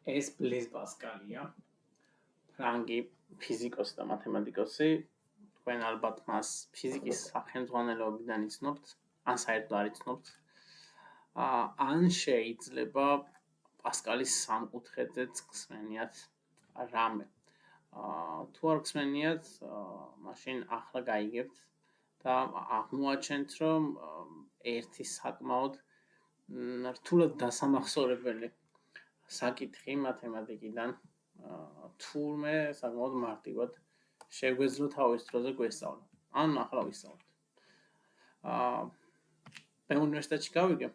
ეს ბლიზ პასკალია, ფრანგი ფიზიკოსი და მათემატიკოსი. თქვენ ალბათ მას ფიზიკის სახელმძღვანელოებიდან იცნობთ, ან საერთოდ არ იცნობთ. ან შეიძლება პასკალის სამკუთხედზეც გსმენიათ რამე. თუ არ გსმენიათ, მაშინ ახლა გაიგებთ და აღმოაჩენთ, რომ ერთი საკმაოდ რთულად დასამახსოვრებელი საკითხი მათემატიკიდან თურმე საკმაოდ მარტივად შეგვეძლო თავის დროზე გვესწავლო. ან ახლა ვისწავლოთ. მე უნივერსიტეტში გავიგე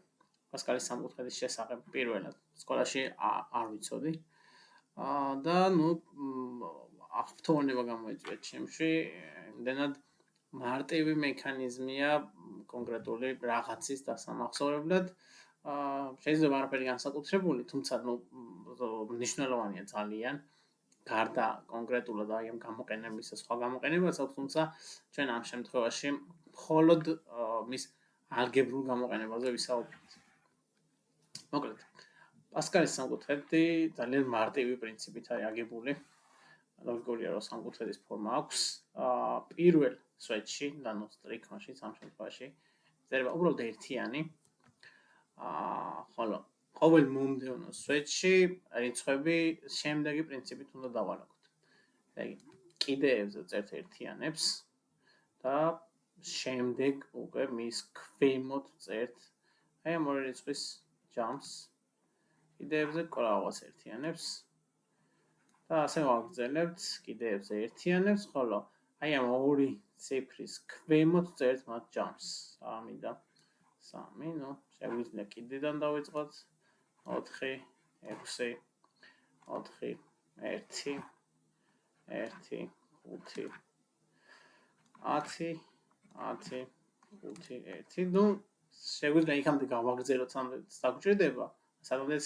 პასკალის სამკუთხედის შესახებ პირველად. სკოლაში არ ვიცოდი. და აღფრთოვანება გამოიწვია ჩემში, იმდენად მარტივი მექანიზმია კონკრეტული რაღაცის დასამახსოვრებლად. შეიძლება არაფერი განსაკუთრებული, თუმცა მნიშვნელოვანია ძალიან. გარდა კონკრეტულად აი ამ გამოყენებისა სხვა გამოყენებაც აქვს, თუმცა ჩვენ ამ შემთხვევაში მხოლოდ მის ალგებრულ გამოყენებაზე ვისაუბრებთ. მოკლედ, პასკალის სამკუთხედი ძალიან მარტივი პრინციპით არის აგებული. ლოგიკურია, რომ სამკუთხედის ფორმა აქვს. პირველ სვეტში, ანუ სტრიქონში, ამ შემთხვევაში წერება უბრალოდ ერთიანი. ხოლო ყოველ მომდევნო სვეტში რიცხვები შემდეგი პრინციპით უნდა დავალაგოთ. ესე იგი, კიდეებზე წერთ ერთიანებს და შემდეგ უკვე მის ქვემოთ წერთ აი ამ ორი რიცხვის ჯამს. კიდეებზე კვლავაც ერთიანებს და ასე ვაგრძელებთ კიდეებზე ერთიანებს, ხოლო აი ამ ორი ციფრის ქვემოთ წერთ მათ ჯამს. 3 და 3, შეგვიძლია კიდედან დავიწყოთ. 4, 6, 4, 1, 1, 5, 10, 10, 5, 1. შეგვიძლია იქამდე გავაგრძელოთ, სამდე დაგჭირდება, სადაც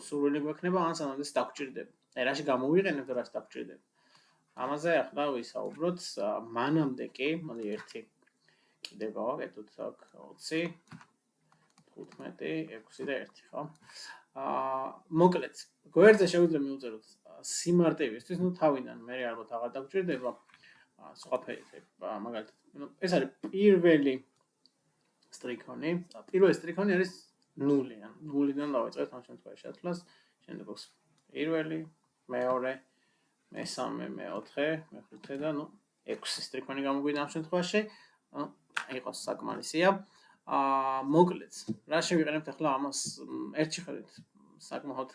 სურვილი გვექნება, ან სადაც დაგჭირდება. რაში გამოვიყენებთ, რაში დაგჭირდება. ამაზე ახლა ვისაუბროთ. მანამდე კი, მოდი ერთი კიდე გავაკეთოთ აქ 20, 15, 6 და 1, ხო? მოკლედ, გვერდზე შეგვიძლია მივუწეროთ სიმარტივისთვის, თავიდან მე ალბათ აღარ დაგჭირდება სხვა ფერით, მაგალითად, ეს არის პირველი სტრიქონი. პირველი სტრიქონი არის 0, ან 0-დან დავიწყებთ ამ შემთხვევაში ასვლას. შემდეგ აქვს პირველი, მეორე, მესამე, მეოთხე, მეხუთე და 6 სტრიქონი გამოგვიდა ამ შემთხვევაში. იყოს საკმარისია. მოკლედ, რა შევიყენებთ ახლა ამას ერთი ხედით საკმაოდ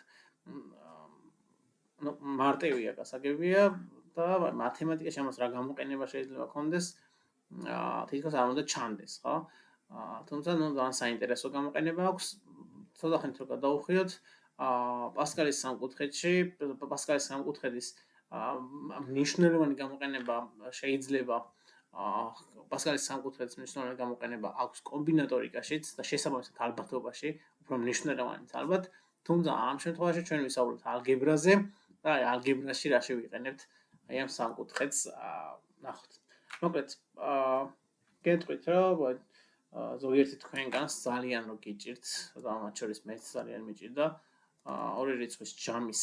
მარტივია გასაგებია და მათემატიკაში ამას რა გამოყენება შეიძლება ქონდეს, თითქოს არ უნდა ჩანდეს, ხო? თუმცა ძალიან საინტერესო გამოყენება აქვს. ცოტა ხნით რო გადავუხიოთ, პასკალის სამკუთხედში, პასკალის სამკუთხედის მნიშვნელოვანი გამოყენება შეიძლება პასკალის სამკუთხედის მნიშვნელოვანი გამოყენება აქვს კომბინატორიკაშიც და შესაბამისად ალბათობაში, უფრო მნიშვნელოვანიც ალბათ. თუმცა ამ შემთხვევაში ჩვენ ვისაუბრებთ ალგებრაზე და აი ალგებრაში რა შევიყენებთ აი ამ სამკუთხედს ნახოთ. მოკლედ, გეტყვით, რომ ზოგიერთი თქვენგანს ძალიან რო გიჭირთ, და მათ შორის მეც ძალიან მიჭირდა, ორი რიცხვის ჯამის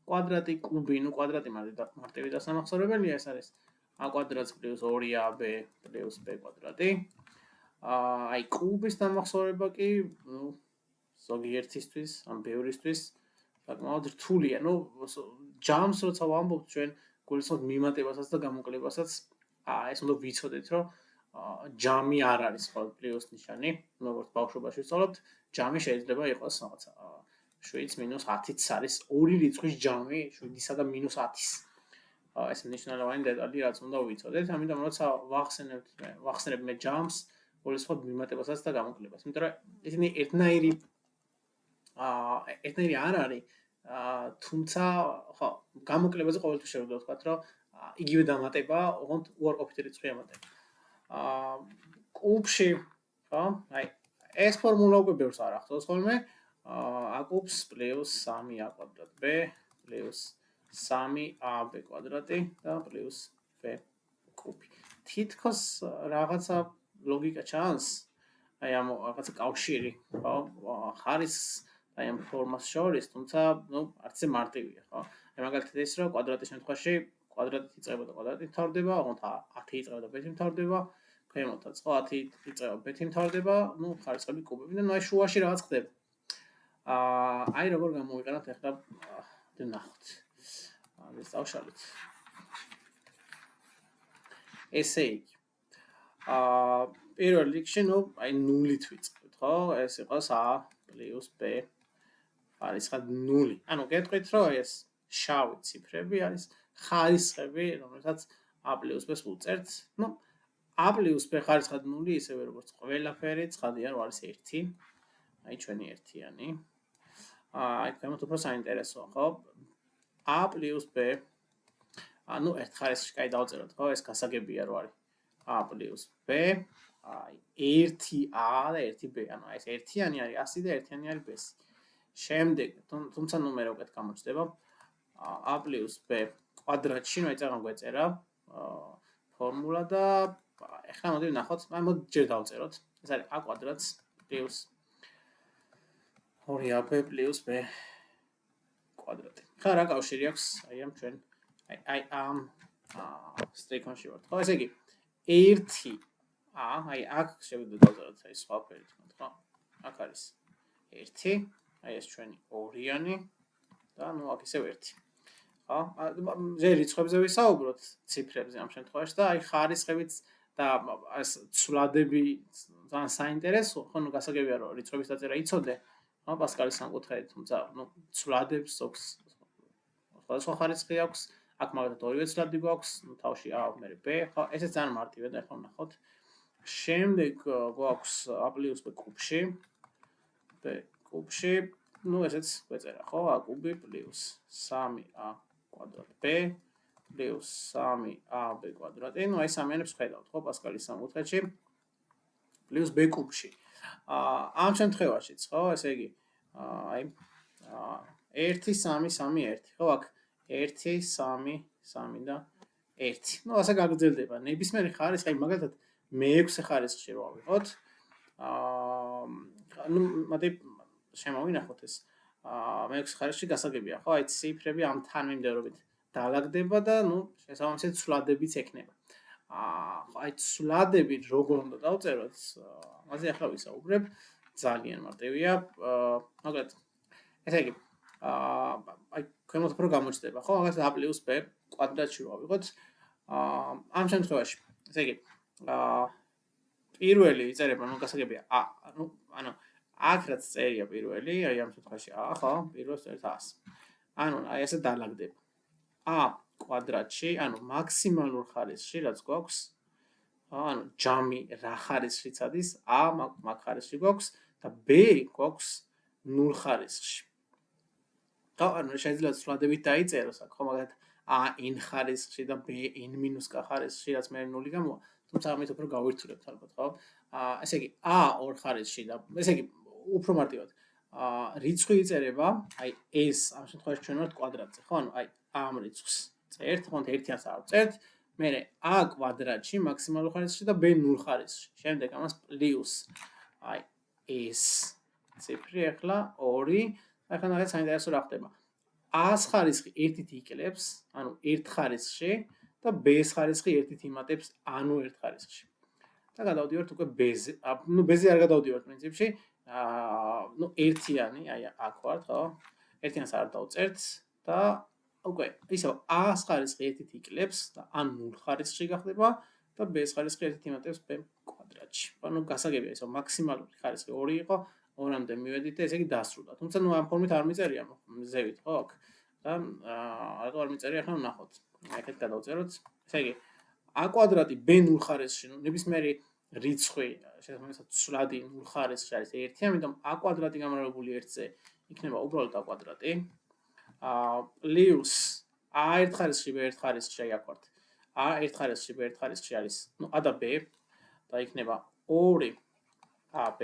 კვადრატი, კუბი, კვადრატი მარტივი დასამახსოვრებელია, ეს არის a კვადრატს პლუს 2ab პლუს b კვადრატი. აი კუბის დამახსოვრება კი, ზოგიერთისთვის, ან ბევრისთვის საკმაოდ რთულია. ჯამს როცა ვამბობთ ჩვენ გულისხმობთ მიმატებასაც და გამოკლებასაც, ეს უნდა ვიცოდეთ, რომ ჯამი არ არის მხოლოდ პლუს ნიშანი, როგორც ბავშვობაში ვსწავლობთ, ჯამი შეიძლება იყოს რაღაცა 7-10-იც არის ორი რიცხვის ჯამი 7-ისა და -10-ის. ეს მნიშვნელოვანი დეტალი, რაც უნდა ვიცოდეთ, ამიტომ როცა ვახსენებ მე ჯამს, გულისხმობთ მიმატებასაც და გამოკლებას. იმიტომ რომ ისინი ერთნაირი არ არის, თუმცა ხო, გამოკლებაზე ყოველთვის შეგვიძლია ვთქვათ, რომ იგივე დამატება, ოღონდ უარყოფითი რიცხვი ამატება. კუბში, ხო, აი ეს ფორმულა უკვე ბევრს არ ახსოვს ხოლმე. a კუბს პლუს 3a კვადრატ b პლუს 3ab კვადრატი და პლუს b კუბი. თითქოს რაღაცა ლოგიკა ჩანს, აი ამ რაღაცა კავშირი, ხო, ხარისხს აი ამ ფორმას შორის, თუმცა არც ისე მარტივია, ხო? აი მაგალითად ის რომ კვადრატის შემთხვევაში კვადრატით იწყება და კვადრატით მთავრდება, ოღონდ 10 იწყება და ბ-ით მთავრდება, ქვემოთაც ხო 10 იწყება ბ-ით მთავრდება, ხარისხები კუბები და აი შუაში რაღაც ხდება. აი როგორ გამოვიყენოთ ახლა ნახოთ. ეს დავშალოთ. ესე იგი. პირველ რიგში აი 0-ით ვიწყებთ, ხო? ეს იყოს a + b ხარისხად 0. ანუ გეტყვით რომ ეს შავი ციფრები არის ხარისხები, რომელსაც a + b-ს ვუწერთ. a + b ხარისხად 0 ისევე როგორც ყველაფერი ცხადია რომ არის 1. აი ჩვენი ერთიანი. აი ქვემოთ უფრო საინტერესოა, ხო? a + b ერთ ხარისხში კაი დავწეროთ, ხო? ეს გასაგებია რომ არის a + b, აი 1a და 1b, ანუ ეს ერთიანი არის 100 და ერთიანი არის b-ს. შემდეგ, თუმცა მე რა უკეთ გამოჩნდება a + b კვადრატში, აი წაღან გვეწერა ფორმულა და ეხლა მოდი ვნახოთ, მოდი ჯერ დავწეროთ. ეს არის a კვადრატს პლუს 2ab + b კვადრატი. ხა რა კავშირი აქვს აი ამ ჩვენ აი ამ სტრიქონში ვართ. ხო, ესე იგი 1a, აი აქ შევიდეთ დავწეროთ აი სხვა ფერით, ხო? აქ არის 1, აი ეს ჩვენი ორიანი და აქ ისევ 1. ხო? ჯერ რიცხვებზე ვისაუბროთ, ციფრებზე ამ შემთხვევაში და აი ხარისხებიც და ეს ცვლადები ძალიან საინტერესო, ხო, გასაგებია რომ რიცხვების დაწერა იცოდე, ხო, პასკალის სამკუთხედით, თუმცა ცვლადებს ზოგს სხვადასხვა ხარისხი აქვს, აქ მაგალითად ორივე ცვლადი გვაქვს, თავში a, მე b, ხო, ესეც ძალიან მარტივია და ახლა ვნახოთ. შემდეგ გვაქვს a + b კუბში, ესეც გვეწერა, ხო, a კუბი + 3a კვადრატ b + 3ab კვადრატი. აი სამიანებს ხედავთ, ხო, პასკალის სამკუთხედში + b კუბში. ამ შემთხვევაშიც, ხო, ესე იგი, აი 1 3 3 1, ხო, აქ 1 3 3 და 1. ასე გაგრძელდება. ნებისმიერი ხარისხი, აი მაგალითად მე-6 ხარისხში რო ავიღოთ, მოდი შემოვინახოთ ეს. მე-6 ხარისხში გასაგებია, ხო, აი ციფრები ამ თანმიმდევრობით დაალაგდება და შესაბამისად ცვლადებიც ექნება. აი ცვლადები როგორ უნდა დავწეროთ, ამაზე ახლა ვისაუბრებ. ძალიან მარტივია. მაგალითად, ესე იგი, აი ქვემოთ უფრო გამოჩნდება, ხო? მაგალითად a + b კვადრატში რო ავიღოთ, ამ შემთხვევაში, ესე იგი, პირველი იწერება, გასაგებია a, ანუ აქ რაც წერია პირველი, აი ამ შემთხვევაში a, ხო? პირველს წერთ a-ს. ანუ აი ესე დაალაგდება. a კვადრატში, ანუ მაქსიმალურ ხარისხში რაც გვაქვს, ანუ ჯამი რა ხარისხიც არის, a მაგ ხარისხში გვაქვს და b გვაქვს 0 ხარისხში. ხო, ანუ შეიძლება ცვლადებით დაიწეროს აქ, ხო, მაგალითად a n ხარისხში და b n-k ხარისხში, რაც მე 0 გამოვა, თუმცა ამით უფრო გავირთულებთ ალბათ, ხო? ესე იგი a 2 ხარისხში და ესე იგი უფრო მარტივად რიცხვი იწერება, აი ეს ამ შემთხვევაში ჩვენ ვართ კვადრატზე, ხო? ანუ აი ამ რიცხვს წერთ, ხო, ერთიანს არ წერთ, მე a კვადრატში მაქსიმალურ ხარისხში და b 0 ხარისხში. შემდეგ ამას პლუს აი ეს ციფრი ახლა 2, ახლა ნახეთ საინტერესო რა ხდება. a-ს ხარისხი 1-ით იკლებს, ანუ 1 ხარისხში და b-ს ხარისხი 1-ით იმატებს, ანუ 1 ხარისხში. და გადავდივართ უკვე b-ზე. b-ზე არ გადავდივართ პრინციპში. ერთიანი, აი აქ ვართ, ხო? ერთიანს არ დავწერთ და უკვე ისევ a-ს ხარისხი 1-ით იკლებს და ან 0 ხარისხში გახდება და b-ს ხარისხი 1-ით იმატებს b კვადრატში. ანუ გასაგებია, ისევ მაქსიმალური ხარისხი 2 იყო, 2-მდე მივედით და ესე იგი დასრულდა. თუმცა ამ ფორმით არ მიწერია ზევით, ხო, აქ. და რატო არ მიწერია, ახლა ვნახოთ. აქეთ გადავწეროთ. ესე იგი a კვადრატი b 0 ხარისხში, ნებისმიერი რიცხვი, შესაბამისად ცვლადი 0 ხარისხში არის 1, ამიტომ a კვადრატი გამრავლებული 1-ზე იქნება უბრალოდ a კვადრატი. პლუს a 1 ხარისხში b 1 ხარისხში აი აქ ვართ. a 1 ხარისხში b 1 ხარისხში არის, a და b და იქნება 2ab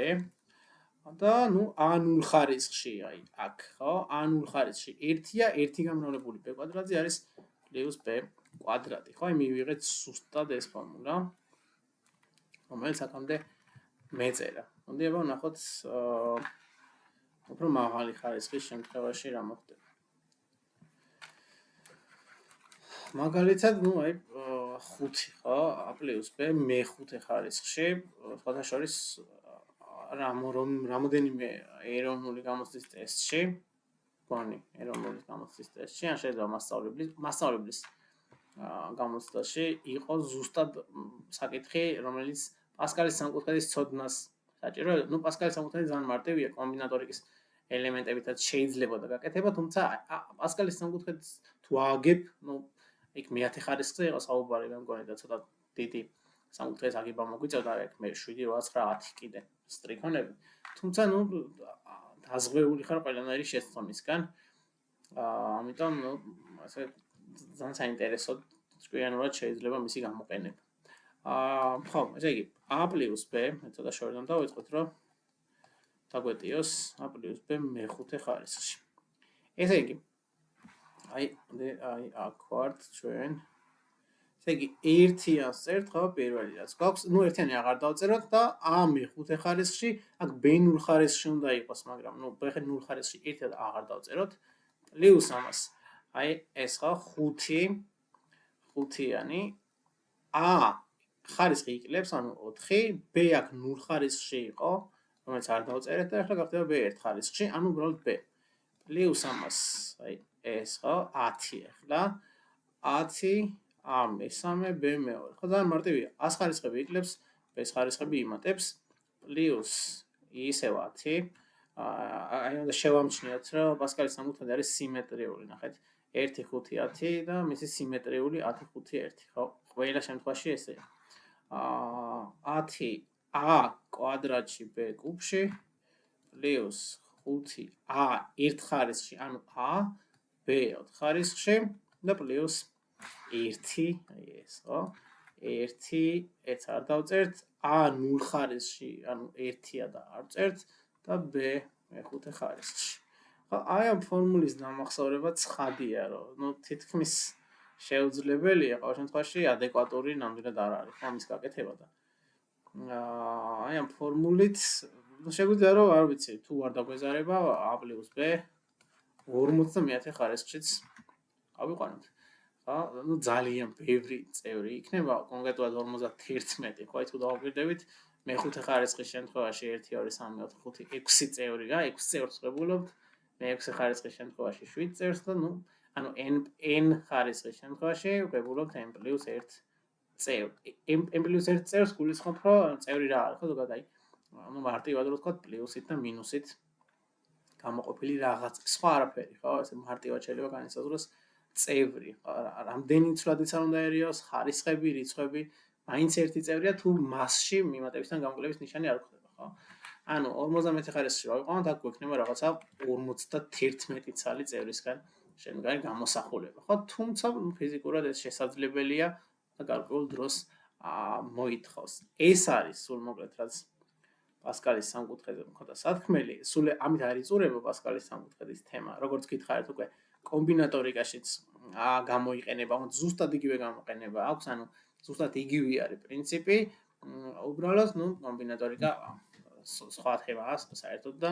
და a 0 ხარისხში აი აქ, ხო? a 0 ხარისხში 1-ია, 1 გამრავლებული b კვადრატზე არის პლუს b კვადრატი. ხო, აი მივიღეთ სუსტად ეს ფორმულა, რომელიც აქამდე მეწერა. მოდი აბა ვნახოთ უფრო მაღალი ხარისხის შემთხვევაში რა მოხდება. მაგალითად, აი 5, ხო, a + b მე-5 ხარისხში, სხვათა შორის რამოდენიმე ეროვნული გამოცდის ტესტში, გონი ეროვნული გამოცდის ტესტში, ან შეიძლება მასწავლებლის გამოცდაში იყო ზუსტად საკითხი, რომელიც პასკალის სამკუთხედის ცოდნას საჭირო. პასკალის სამკუთხედი ძალიან მარტივია, კომბინატორიკის ელემენტებითაც შეიძლება და გაკეთება, თუმცა პასკალის სამკუთხედს თუ ააგებ, იქ მე-10 ხარისხზე იყო საუბარი, მე მგონი და ცოტა დიდი სამკუთხედის აგება მოგვიწევდა, ეგ მე 7, 8, 9, 10 კიდე სტრიქონები. თუმცა დაზღვეული ხარ ყველანაირი შეცდომისგან. ამიტომ ასე ძალიან საინტერესო ჭკვიანურად შეიძლება მისი გამოყენება. ხო, ესე იგი a + b, მე ცოტა შორიდან დავიწყოთ, რომ დაგვეტიოს a + b მე-5 ხარისხში. ესე იგი აი აქ ვართ ჩვენ. ესე იგი ერთიანს წერთ, ხო, პირველი რაც გვაქვს, ერთიანი აღარ დავწეროთ და a მე-5 ხარისხში, აქ b0 ხარისხში უნდა იყოს, მაგრამ b0 ხარისხში ერთად აღარ დავწეროთ. პლუს ამას აი ეს ხო 5-იანი a ხარისხი იკლებს, ანუ 4, b აქ 0 ხარისხში იყო, რომელიც არ დავწერეთ და ახლა გახდება b1 ხარისხში, ანუ უბრალოდ b. პლუს ამას აი ეს ხო 10 ახლა 10 a მე-3 b მე-2. ხო ძალიან მარტივია. a-ს ხარისხები იკლებს, b-ს ხარისხები იმატებს, პლუს ისევ 10. აი უნდა შევამჩნიოთ, რომ პასკალის სამკუთხედი არის სიმეტრიული, ნახეთ. 1 5 10 და მისი სიმეტრიული 10 5 1. ხო, ყველა შემთხვევაში ესეა. 10 a კვადრატში b კუბში პლუს 5 a 1 ხარისხში, ანუ a b 4 ხარისხში და პლუს 1, აი ეს, ხო? 1 ეს არ დავწერთ, a 0 ხარისხში, ანუ 1-ია და არ წერთ და b მე-5 ხარისხში. ხო, აი ამ ფორმულის დამახსოვრება ცხადია, რომ თითქმის შეუძლებელია, ყოველ შემთხვევაში ადეკვატური ნამდვილად არ არის, ხო, ამის გაკეთება და აი ამ ფორმულით შეგვიძლია რომ არ ვიცი, თუ არ დაგვეზარება a + b 50 ხარისხშიც ავიყვანოთ. ხო, ძალიან ბევრი წევრი იქნება, კონკრეტულად 51, ხო, თუ დავაკვირდებით, მე-5 ხარისხის შემთხვევაში 1 2 3 4 5 6 წევრი რა, 6 წევრს ვღებულობთ, მე-6 ხარისხის შემთხვევაში 7 წევრს და ანუ n ხარისხის შემთხვევაში ვღებულობთ n + 1 წევრს. n + 1 წევრს გულისხმობ, რომ წევრი რა არის, ხო, ზოგადად აი მარტივად რო ვთქვათ, პლუსით და მინუსით გამოყოფილი რაღაც სხვა არაფერი, ხო, ესე მარტივად შეიძლება განისაზღვროს წევრი, რამდენი ცვლადიც არ უნდა ერიოს, ხარისხები, რიცხვები, მაინც ერთი წევრია თუ მასში მიმატებისგან გამოკლების ნიშანი არ გვხდება, ხო? ანუ 50 ხარისხში ვავიყვანოთ, აქ გვექნება რაღაცა 51 ცალი წევრისგან შემდგარი გამოსახულება, ხო? თუმცა ფიზიკურად ეს შესაძლებელია და გარკვეულ დროს მოითხოვს. ეს არის სულ მოკლედ რაც პასკალის სამკუთხედზე მქონდა სათქმელი, სულ ამით არ იწურება პასკალის სამკუთხედის თემა. როგორც გითხარით უკვე კომბინატორიკაშიც გამოიყენება, ზუსტად იგივე გამოყენება აქვს, ანუ ზუსტად იგივე არის პრინციპი, უბრალოდ კომბინატორიკა სხვა თემაა საერთოდ და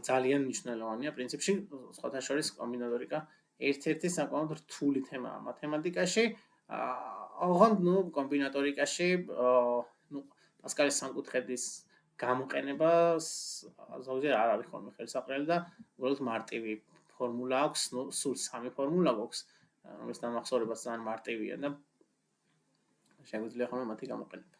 ძალიან მნიშვნელოვანია პრინციპში, სხვათა შორის კომბინატორიკა ერთ-ერთი საკმაოდ რთული თემაა მათემატიკაში. ოღონდ კომბინატორიკაში პასკალის სამკუთხედის გამოყენებას ზოგჯერ არ არის ხოლმე ხელსაყრელი და უბრალოდ მარტივი ფორმულა აქვს, სულ 3 ფორმულა გვაქვს, რომლის დამახსოვრებაც ძალიან მარტივია და შეგვიძლია ხოლმე მათი გამოყენება.